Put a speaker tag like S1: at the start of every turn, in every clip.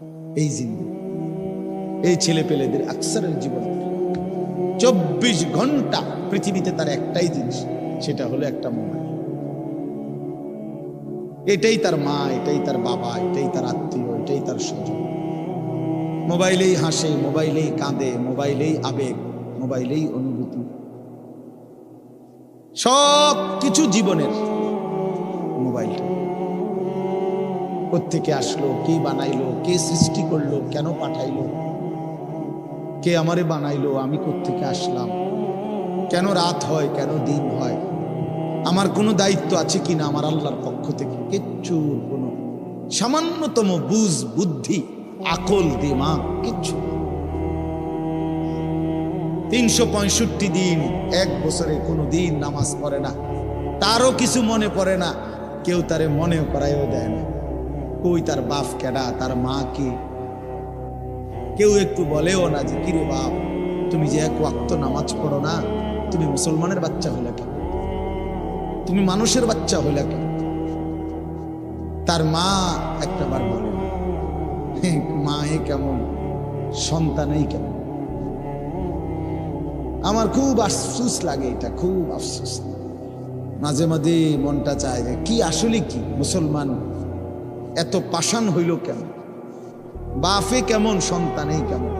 S1: এই জিন্দেগি, এই ছেলে পেলেদের আকসারের জীবন 24 ঘন্টা পৃথিবীতে তার একটাই জিনিস, সেটা হলো একটা মোবাইল। এটাই তার মা, এটাই তার বাবা, এটাই তার আত্মীয়, এটাই তার স্বজন। মোবাইলেই হাসে, মোবাইলেই কাঁদে, মোবাইলেই আবেগ, মোবাইলেই অনুভূতি, সব কিছু জীবনের মোবাইলটা। কোত্থেকে আসলো, কে বানাইলো, কে সৃষ্টি করলো, কেন পাঠাইলো, কে আমারে বানাইলো, আমি কোত্থেকে আসলাম, কেন রাত হয়, কেন দিন হয়, আমার কোনো দায়িত্ব আছে কিনা আমার আল্লাহর পক্ষ থেকে, কিচ্ছু, কোনো সামান্যতম বুঝ, বুদ্ধি, আকল, দিমাগ কিচ্ছু। 365 দিন, এক বছরে কোনো দিন নামাজ পড়ে না, তারও কিছু মনে পড়ে না, কেউ তারে মনে করাইও দেয় না। কই তার বাপ কেডা, তার মা কি, কেউ একটু বলেও না যে কিরে বাপ, তুমি যে এক ওয়াক্ত নামাজ পড়ো না, তুমি মুসলমানের বাচ্চা হইলা কেন, তুমি মানুষের বাচ্চা হইলা কেন? তার মা একটা বার বলে, মা কেমন, সন্তানই কেমন। আমার খুব আফসোস লাগে, এটা খুব আফসোস। মাঝে মাঝে মনটা চায় যে কি আসলে কি মুসলমান এত পাষাণ হইল কেন? বাপে কেমন, সন্তানেই কেমন,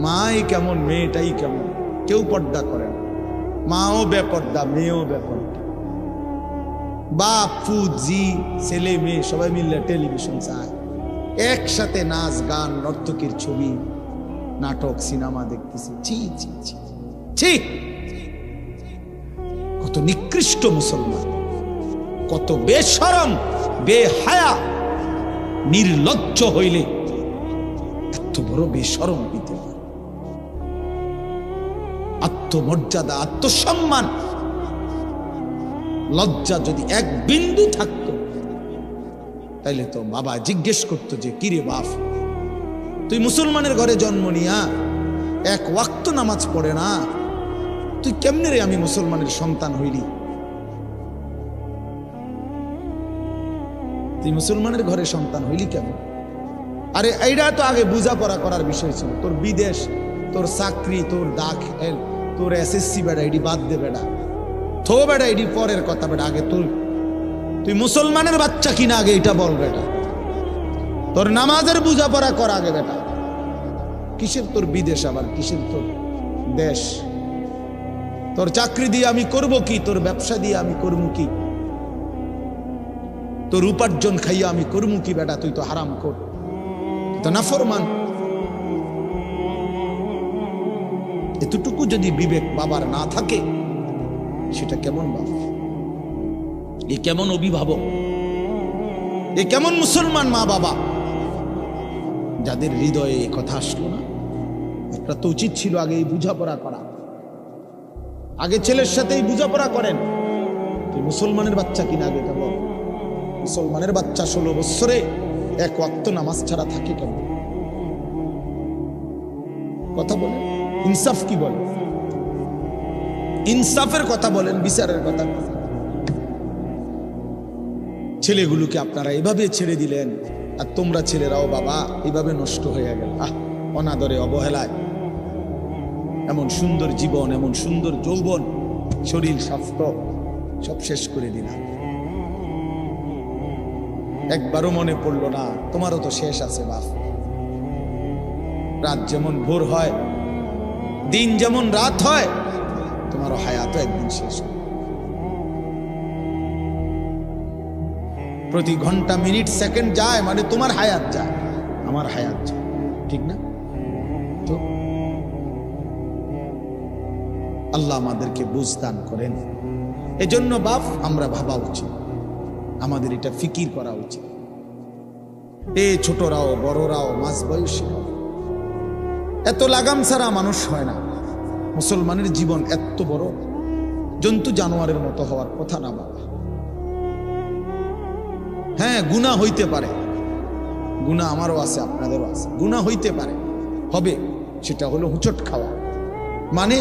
S1: মাই কেমন, মেয়েটাই কেমন। কেউ পর্দা করে না, মাও বেপর্দা, মেয়েও বেপর্দা। বাপ, ফুত, জি, ছেলে মেয়ে সবাই মিলে টেলিভিশন চায়, একসাথে নাচ গান, নর্তকীর ছবি, নাটক, সিনেমা দেখতেছে। ছি ছি ছি ছি, কত নিকৃষ্ট মুসলমান, কত বেশরম, বেহায়া, নির্লজ্জ হইলে এত বড় বেশরম হইতে পারে? আত্মমর্যাদা, আত্মসম্মান, লজ্জা যদি এক বিন্দু থাকতো, তাইলে তো বাবা জিজ্ঞেস করতো যে কিরে বাপ, তুই মুসলমানের ঘরে জন্ম নিয়া এক ওয়াক্ত নামাজ পড়ে না, তুই কেমনে রে আমি মুসলমানের সন্তান হইলি? তুই মুসলমানের ঘরে সন্তান হইলি কেমন? আরে এইটা তো আগে বোঝাপড়া করার বিষয় ছিল। তোর বিদেশ, তোর চাকরি, তোর দাখিল, তোর এসএসসি বেড়া, এটি বাদ দে বেড়া, থো বেড়া, এটি পরের কথা বেড়া। আগে তুই মুসলমানের বাচ্চা কিনা আগে এটা বল বেটা। তোর নামাজের বোঝাপড়া কর আগে বেটা। কিসের তোর বিদেশ, আবার কিসের তোর দেশ? তোর চাকরি দিয়ে আমি করব কি, তোর ব্যবসা দিয়ে আমি করবো কি, তোর উপার্জন খাইয়া আমি করবো কি বেটা? তুই তো হারাম কর, তো নাফরমান। এতটুকু যদি বিবেক বাবার না থাকে, সেটা কেমন বাবা, এ কেমন অভিভাবক, এ কেমন মুসলমান মা বাবা, যাদের হৃদয়ে এ কথা আসলো না? আপনার তো উচিত ছিল আগে এই বোঝাপড়া করা। আগে ছেলের সাথেই বোঝাপড়া করেন, তুই মুসলমানের বাচ্চা কিনা আগে এটা বল। মুসলমানের বাচ্চা 16 বছরে এক ওয়াক্ত নামাজ ছাড়া থাকে কেন? কথা বলেন, ইনসাফ কি বলে? ইনসাফের কথা বলেন, বিচারের কথা। ছেলেগুলোকে আপনারা এভাবে ছেড়ে দিলেন, আর তোমরা ছেলেরাও বাবা এভাবে নষ্ট হয়ে গেল। অনাদরে, অবহেলায় এমন সুন্দর জীবন, এমন সুন্দর যৌবন, শরীর, স্বাস্থ্য সব শেষ করে দিলাম। একবারও মনে পড়লো না তোমারও তো শেষ আছে বাপ। রাত যেমন ভোর হয়, দিন যেমন রাত হয়, তোমারও হায়াতও একদিন শেষ হয়। প্রতি ঘন্টা, মিনিট, সেকেন্ড যায় মানে তোমার হায়াত যায়, আমার হায়াত যায়, ঠিক না? তো আল্লাহ আমাদেরকে বুঝ দান করেন। এজন্য বাপ আমরা ভাবা উচিত, আমাদের এটা ফিকির করা উচিত। এ ছোটরাও, বড়রাও, মাঝ বয়সীরাও, এত লাগাম ছাড়া মানুষ হয় না। মুসলমানের জীবন এত বড়, জন্তু জানোয়ারের মতো হওয়ার কথা না বাবা। হ্যাঁ, গুনাহ হইতে পারে, গুনাহ আমারও আছে, আপনাদেরও আছে, গুনাহ হইতে পারে, হবে। সেটা হলো হুচট খাওয়া। মানে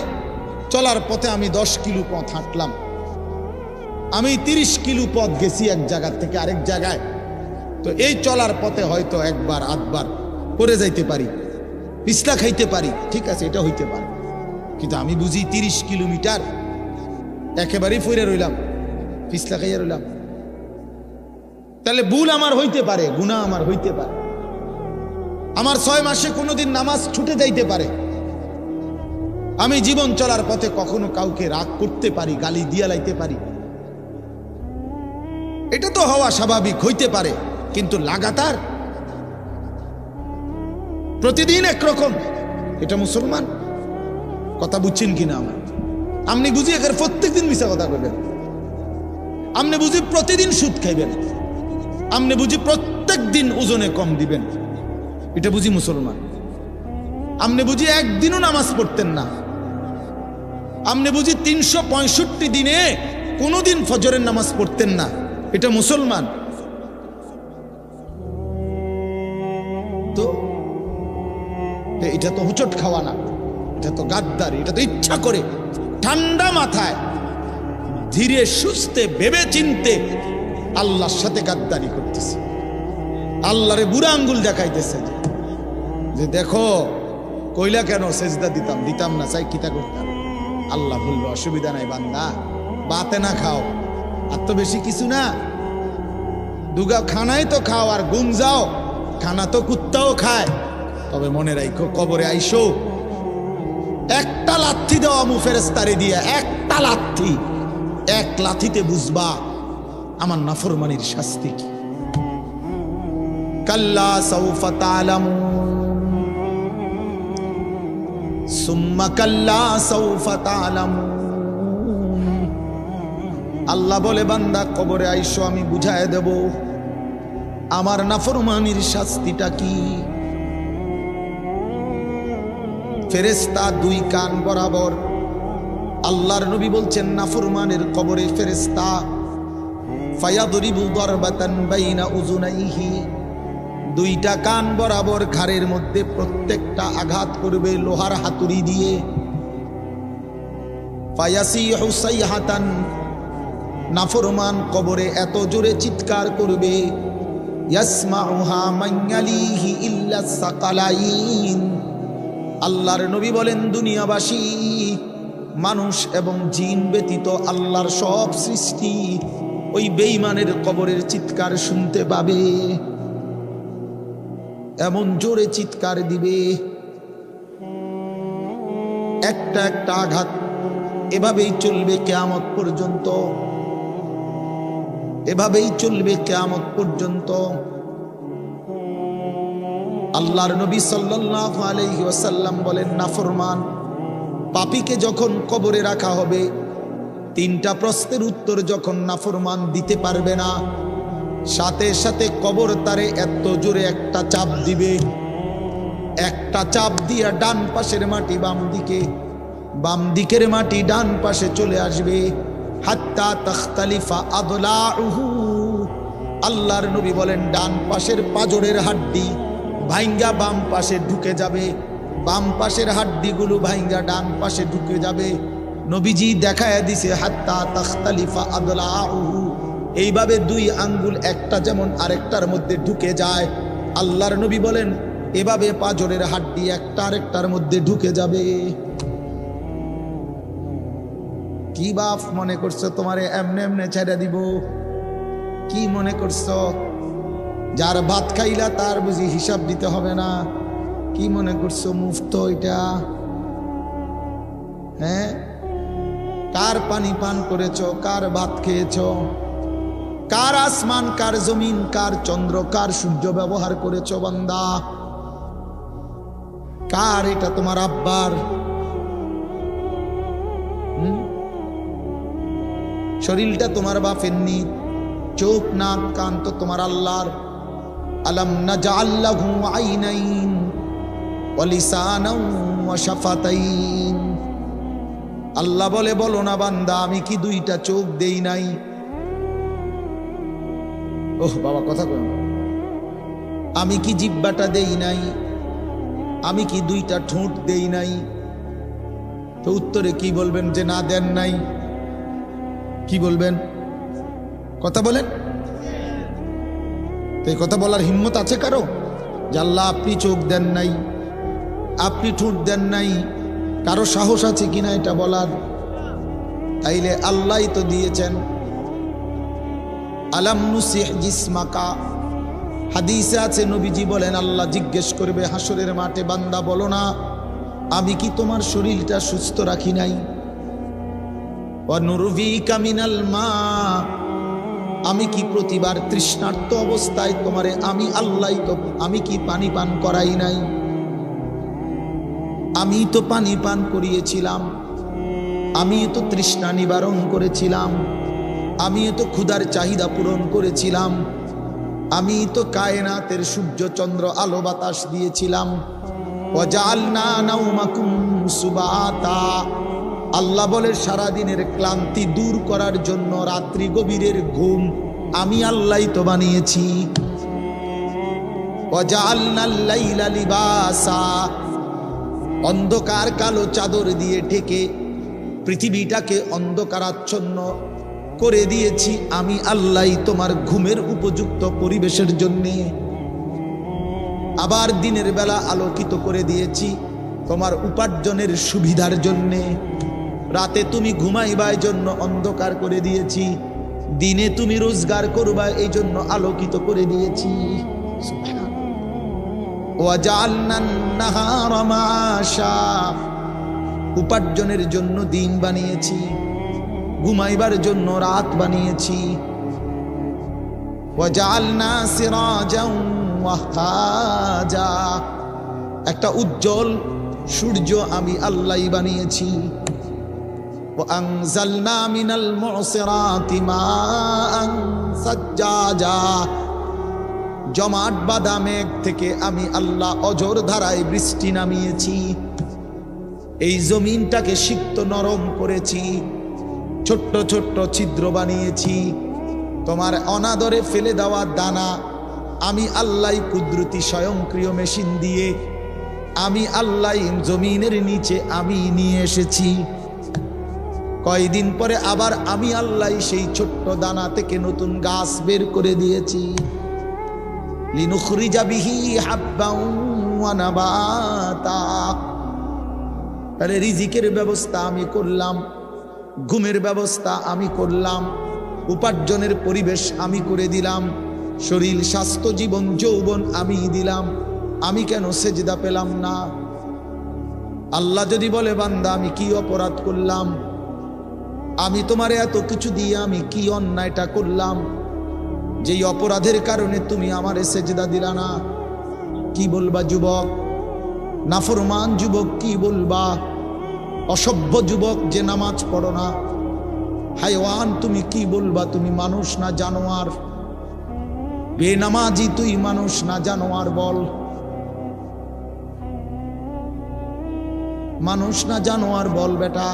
S1: চলার পথে আমি 10 কিলো পথ হাঁটলাম, আমি 30 কিলো পথ গেছি এক জায়গা থেকে আরেক জায়গায়, তো এই চলার পথে হয়তো একবার আধবার পড়ে যাইতে পারি, পিছলা খাইতে পারি, ঠিক আছে, এটা হইতে পারে। কিন্তু আমি বুঝি 30 কিলোমিটার একেবারেই ফিরে রইলাম, পিছলা খাইয়া রইলাম, তাহলে ভুল আমার হইতে পারে, গুনাহ আমার হইতে পারে, আমার 6 মাসে কোনোদিন নামাজ ছুটে যাইতে পারে, আমি জীবন চলার পথে কখনো কাউকে রাগ করতে পারি, গালি দিয়া লাইতে পারি, এটা তো হওয়া স্বাভাবিক, হইতে পারে। কিন্তু লাগাতার প্রতিদিন একরকম, এটা মুসলমান? কথা বুঝছেন কিনা আমার? আপনি বুঝি এখানে প্রত্যেকদিন মিশা কথা কইবেন, আপনি বুঝি প্রতিদিন সুদ খাইবেন, আপনি বুঝি প্রত্যেক দিন ওজনে কম দিবেন, এটা বুঝি মুসলমান? আপনি বুঝি একদিনও নামাজ পড়তেন না, আপনি বুঝি 365 দিনে কোনোদিন ফজরের নামাজ পড়তেন না, এটা মুসলমান? তো এটা তো হুচট খাওয়া না, এটা তো গাদ্দারি, এটা তো ইচ্ছা করে ঠান্ডা মাথায় ধীরে সুস্থে ভেবে চিনতে আল্লাহর সাথে গাদ্দারি করতেছে, আল্লাহরে বুড়া আঙ্গুল দেখাইতেছে যে দেখো কইলা কেন সেজদা দিতাম না, চাই কিতা করতাম। আল্লাহ বলবে অসুবিধা নাই বান্দা, বাতে না খাও, আর তো বেশি কিছু না, দুগা খানাই তো খাও, আর গুম যাও, খানা তো কুত্তাও খায়। তবে মনে রাখো, কবরে আইসো একটা লাথি দেওয়া মু ফেরেশতারে দিয়ে, একটা লাথি, এক লাথিতে বুঝবা আমার নাফরমানির শাস্তি কি। কাল্লা সাউফা তা'লামুন সুম্মা কাল্লা সাউফা তা'লামুন। আল্লাহ বলে বান্দা কবরে আইসো, আমি বুঝায় দেব আমার নাফরমানির শাস্তিটা কি। ফেরেশতা 2 কান বরাবর, আল্লাহর নবী বলছেন নাফরমানের কবরে ফেরেশতা ফায়াদরিবু দারবাতান বাইনা উযুনাইহি, 2টা কান বরাবর ঘাড়ের মধ্যে প্রত্যেকটা আঘাত করবে লোহার হাতুড়ি দিয়ে। ফায়াসিহু সাইহাতান, নাফরমান কবরে এত জোরে চিৎকার করবে, ইয়াসমাউহা মান ইয়ালিহি ইল্লা সাকালাইন। আল্লাহর নবী বলেন দুনিয়াবাসী, মানুষ এবং জিন ব্যতীত আল্লাহর সব সৃষ্টি ওই বেঈমানের কবরের চিৎকার শুনতে পাবে, এমন জোরে চিৎকার দিবে। একটা একটা আঘাত এভাবেই চলবে কিয়ামত পর্যন্ত, এভাবেই চলবে কিয়ামত পর্যন্ত। আল্লাহর নবী সাল্লাল্লাহু আলাইহি ওয়াসাল্লাম বলেন নাফরমান পাপীকে যখন কবরে রাখা হবে, 3টা প্রশ্নের উত্তর যখন নাফরমান দিতে পারবে না, সাথে সাথে কবর তারে এত জোরে একটা চাপ দিবে, একটা চাপ দিয়া ডান পাশের মাটি বাম দিকে, বাম দিকের মাটি ডান পাশে চলে আসবে, হাত্তা তাখতালিফা আদলাউহু। আল্লাহর নবী বলেন ডান পাশের পাজরের হাড্ডি ভাইঙ্গা বাম পাশে ঢুকে যাবে, বাম পাশের হাড্ডিগুলো ভাইঙ্গা ডান পাশে ঢুকে যাবে। নবীজি দেখায় দিছে হাত্তা তাখতালিফা আদলাউহু, এইভাবে 2 আঙ্গুল একটা যেমন আরেকটার মধ্যে ঢুকে যায়, আল্লাহর নবী বলেন এভাবে পাজরের হাড্ডি একটা আরেকটার মধ্যে ঢুকে যাবে। কি বাপ মনে করছো তোমারে এমনে এমনে ছেড়ে দিব? কি মনে করছো যার ভাত খাইলা তার বুঝি হিসাব দিতে হবে না? কি মনে করছো মুফত এটা? হ্যাঁ, কার পানি পান করেছো, কার ভাত খেয়েছো, কার আসমান, কার জমিন, কার চন্দ্র, কার সূর্য ব্যবহার করেছো বান্দা? কার এটা? তোমার আব্বার? শরীরটা তোমার বাপের নি, চোখ নাক কান তো তোমার আল্লাহর। আলাম নাজআল লাহু আইনাইন ওয়া লিসানাও ওয়া শাফাতাইন। আল্লাহ বলে বলো না বান্দা আমি কি 2টা চোখ দেই নাই? ওহ বাবা কথা কই, আমি কি জিহ্বাটা দেই নাই? আমি কি 2টা ঠোঁট দেই নাই? তো উত্তরে কি বলবেন যে না দেন নাই? কি বলবেন? কথা বলেন। তো এই কথা বলার হিম্মত আছে কারো যে আল্লাহ আপনি চোখ দেন নাই, আপনি ঠোঁট দেন নাই? কারো সাহস আছে কিনা এটা বলার? তাইলে আল্লাহই তো দিয়েছেন। আলাম নুসিহ জিসমাকা, হাদিসে আছে নবীজি বলেন আল্লাহ জিজ্ঞেস করবে হাসরের মাঠে, বান্দা বলো না আমি কি তোমার শরীরটা সুস্থ রাখি নাই? ওয়া নুরভিকা মিনাল মা, আমি কি প্রতিবার তৃষ্ণার্ত অবস্থায় তোমারে আমি আল্লাহ তো আমি কি পানি পান করাই নাই? আমি তো পানি পান করিয়েছিলাম, আমি তো তৃষ্ণা নিবারণ করেছিলাম, আমি তো ক্ষুধার চাহিদা পূরণ করেছিলাম, আমি তো কায়নাতের সূর্য চন্দ্র আলো বাতাস দিয়েছিলাম। ওয়াজআলনা নাওমাকুম সুবাতা, আল্লাহ বলে সারাদিনের ক্লান্তি দূর করার জন্য রাত্রি গভীরের ঘুম আমি আল্লাহই তো বানিয়েছি। ওয়াজআলনাল লাইলা লিবাসা, অন্ধকার কালো চাদর দিয়ে ঢেকে পৃথিবীটাকে অন্ধকারাচ্ছন্ন করে দিয়েছি আমি আল্লাহই তোমার ঘুমের উপযুক্ত পরিবেশের জন্যে। আবার দিনের বেলা আলোকিত করে দিয়েছি তোমার উপার্জনের সুবিধার জন্যে। রাতে তুমি ঘুমাইবার জন্য অন্ধকার করে দিয়েছি, দিনে তুমি রোজগার করবা এই জন্য আলোকিত করে দিয়েছি। ওয়াজআলনান নাহারা মাআশা, উপার্জনের জন্য দিন বানিয়েছি, ঘুমাইবার জন্য রাত বানিয়েছি। ওয়াজআলনা সিরাজাও ওয়াহাজা, একটা উজ্জ্বল সূর্য আমি আল্লাহই বানিয়েছি। ওয়ানজালনা মিনাল মুসিরাতি মাআন সাজ্জাজা, জমাট বাঁধা মেঘ থেকে আমি আল্লাহ অঝোর ধারায় বৃষ্টি নামিয়েছি। এই জমিনটাকে সিক্ত নরম করেছি, ছোট্ট ছোট্ট ছিদ্র বানিয়েছি। তোমার অনাদরে ফেলে দেওয়া দানা আমি আল্লাহ কুদরতি স্বয়ংক্রিয় মেশিন দিয়ে আমি আল্লাহ জমিনের নিচে আমি নিয়ে এসেছি। কয়দিন পরে আবার আমি আল্লাহ সেই ছোট্ট দানা থেকে নতুন গাছ বের করে দিয়েছি। লিনুখরিজা বিহি হাব্বান ওয়া নাবাতা, তাহলে রিজিকের ব্যবস্থা আমি করলাম, ঘুমের ব্যবস্থা আমি করলাম, উপার্জনের পরিবেশ আমি করে দিলাম, শরীর স্বাস্থ্য জীবন যৌবন আমি দিলাম। আমি কেন সেজদা পেলাম না? আল্লাহ যদি বলে বান্দা আমি কি অপরাধ করলাম, আমি তোমার এত কিছু দিয়ে আমি কি অন্যায়টা করলাম যেই অপরাধের কারণে তুমি আমারে সেজদা দিলা না? কি বলবা যুবক? নাফরমান যুবক কি বলবা? অসভ্য যুবক যে নামাজ পড়ো না, হায়ওয়ান তুমি কি বলবা? তুমি মানুষ না জানোয়ার? বেনামাজি তুই মানুষ না জানোয়ার? বল, মানুষ না জানোয়ার বল বেটা।